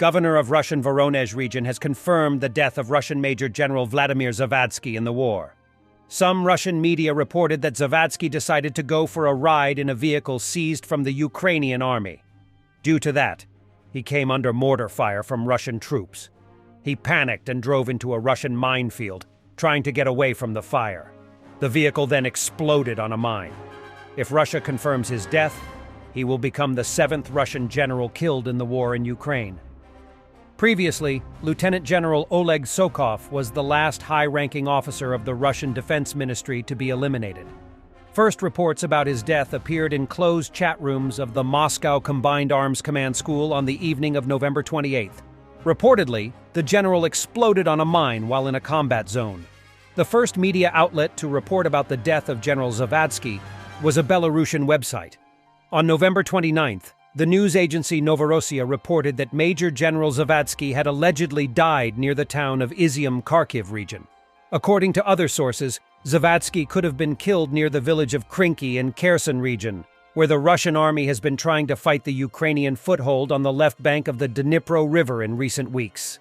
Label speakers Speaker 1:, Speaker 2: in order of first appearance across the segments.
Speaker 1: governor of Russian Voronezh region, has confirmed the death of Russian Major General Vladimir Zavadsky in the war. Some Russian media reported that Zavadsky decided to go for a ride in a vehicle seized from the Ukrainian army. Due to that, he came under mortar fire from Russian troops. He panicked and drove into a Russian minefield, trying to get away from the fire. The vehicle then exploded on a mine. If Russia confirms his death, he will become the 7th Russian general killed in the war in Ukraine. Previously, Lieutenant General Oleg Sokov was the last high-ranking officer of the Russian Defense Ministry to be eliminated. First reports about his death appeared in closed chat rooms of the Moscow Combined Arms Command School on the evening of November 28th. Reportedly, the general exploded on a mine while in a combat zone. The first media outlet to report about the death of General Zavadsky was a Belarusian website. On November 29th, the news agency Novorossiya reported that Major General Zavadsky had allegedly died near the town of Izium, Kharkiv region. According to other sources, Zavadsky could have been killed near the village of Krinky in Kherson region, where the Russian army has been trying to fight the Ukrainian foothold on the left bank of the Dnipro River in recent weeks.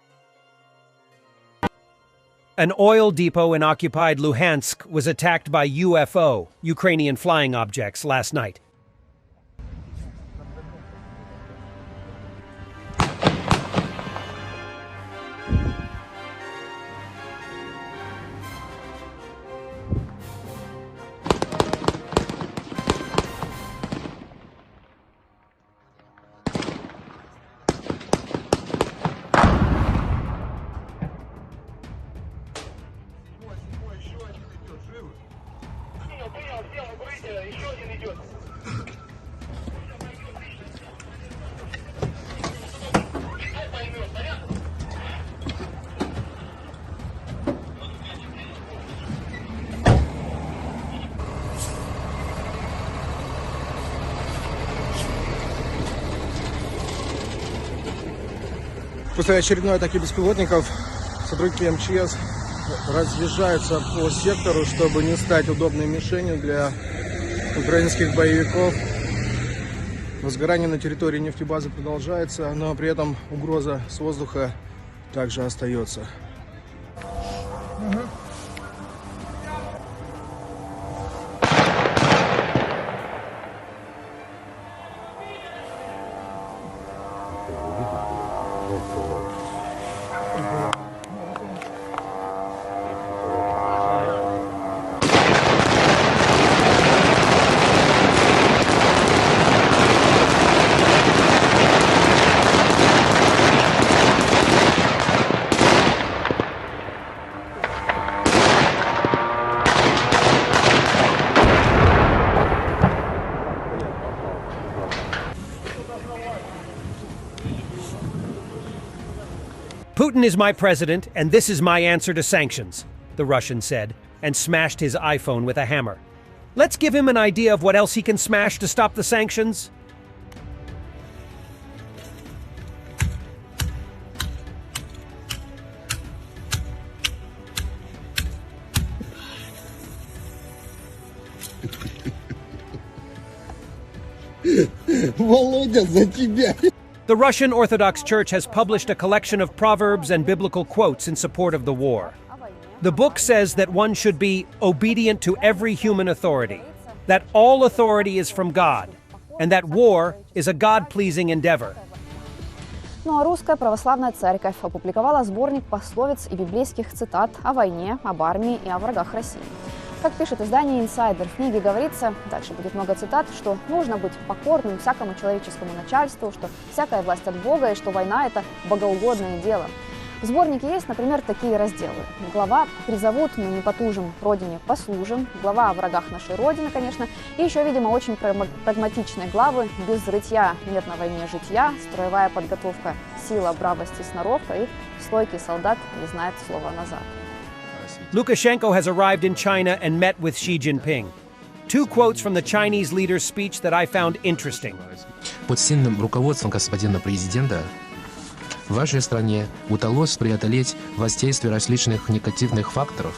Speaker 1: An oil depot in occupied Luhansk was attacked by UFO, Ukrainian flying objects, last night.
Speaker 2: После очередной атаки беспилотников сотрудники МЧС разъезжаются по сектору, чтобы не стать удобной мишенью для украинских боевиков. Возгорание на территории нефтебазы продолжается, но при этом угроза с воздуха также остается.
Speaker 1: Putin is my president, and this is my answer to sanctions, the Russian said, and smashed his iPhone with a hammer. Let's give him an idea of what else he can smash to stop the sanctions.
Speaker 2: Володя, за тебя!
Speaker 1: The Russian Orthodox Church has published a collection of proverbs and biblical quotes in support of the war. The book says that one should be obedient to every human authority, that all authority is from God, and that war is a God-pleasing endeavor.
Speaker 3: Ну а Русская Православная Церковь опубликовала сборник пословиц и библейских цитат о войне, об армии и о врагах России. Как пишет издание «Инсайдер», в книге говорится, дальше будет много цитат, что нужно быть покорным всякому человеческому начальству, что всякая власть от Бога и что война – это богоугодное дело. В сборнике есть, например, такие разделы. Глава «Призовут мы не потужим, Родине послужим», глава о врагах нашей Родины, конечно, и еще, видимо, очень прагматичные главы «Без рытья нет на войне житья», «Строевая подготовка, сила, бравость и сноровка» и «Стойкий солдат не знает слова назад».
Speaker 1: Lukashenko has arrived in China and met with Xi Jinping. Two quotes from the Chinese leader's speech that I found interesting.
Speaker 4: Под сильным руководством господина президента вашей стране удалось преодолеть воздействие различных негативных факторов,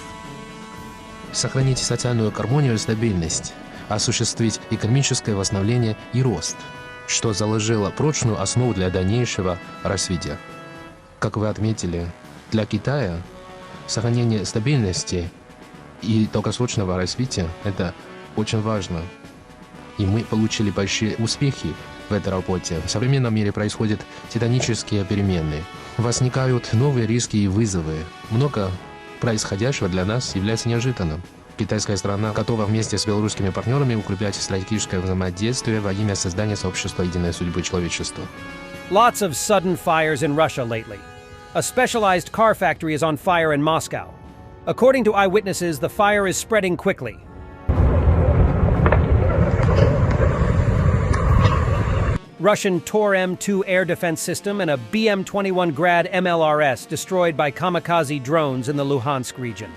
Speaker 4: сохранить социальную гармонию и стабильность, осуществить экономическое восстановление и рост, что заложило прочную основу для дальнейшего развития. Как вы отметили, для Китая сохранение стабильности и долгосрочного развития – это очень важно. И мы получили большие успехи в этой работе. В современном мире происходят титанические перемены. Возникают новые риски и вызовы. Много происходящего для нас является неожиданным. Китайская страна готова вместе с белорусскими партнерами укреплять стратегическое взаимодействие во имя создания сообщества единой судьбы человечества.
Speaker 1: Lots of sudden fires in Russia lately. A specialized car factory is on fire in Moscow. According to eyewitnesses, the fire is spreading quickly. Russian Tor-M2 air defense system and a BM-21 Grad MLRS destroyed by kamikaze drones in the Luhansk region.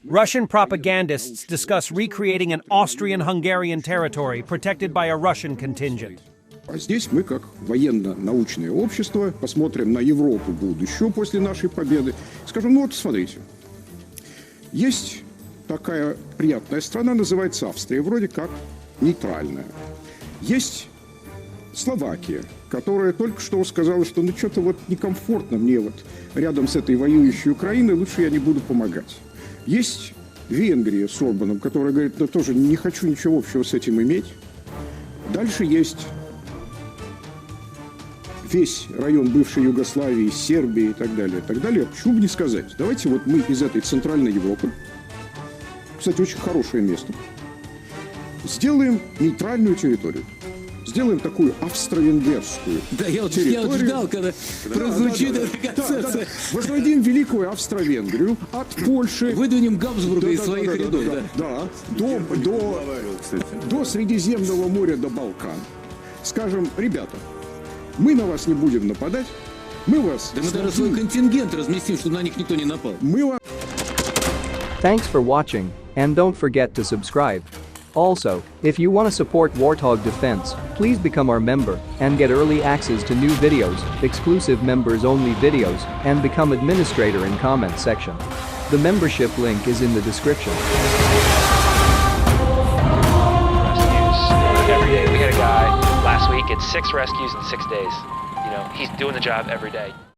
Speaker 1: Russian propagandists discuss recreating an Austrian-Hungarian territory protected by a Russian contingent.
Speaker 5: А здесь мы, как военно-научное общество, посмотрим на Европу будущего после нашей победы. Скажем, ну вот смотрите, есть такая приятная страна, называется Австрия, вроде как нейтральная. Есть Словакия, которая только что сказала, что ну что-то вот некомфортно мне вот рядом с этой воюющей Украиной, лучше я не буду помогать. Есть Венгрия с Орбаном, которая говорит, ну тоже не хочу ничего общего с этим иметь. Дальше есть весь район бывшей Югославии, Сербии и так далее, и так далее. Почему бы не сказать? Давайте вот мы из этой Центральной Европы, кстати, очень хорошее место, сделаем нейтральную территорию. Сделаем такую австро-венгерскую территорию.
Speaker 6: Я вот ждал, когда прозвучит эта концепция.
Speaker 5: Возводим великую Австро-Венгрию от Польши.
Speaker 6: Выдвинем Габсбурга из своих рядов.
Speaker 5: До Средиземного моря, до Балкан. Скажем, ребята, мы на вас не будем нападать, мы вас...
Speaker 6: Да мы даже свой контингент разместим, чтобы на них никто не напал.
Speaker 7: Thanks for watching, and don't forget to subscribe. Also, if you want to support Warthog Defense, please become our member and get early access to new videos, exclusive members-only videos, and become administrator in comment section. The membership link is in the description.
Speaker 8: Rescues every day. We had a guy last week, it's 6 rescues in 6 days. You know, he's doing the job every day.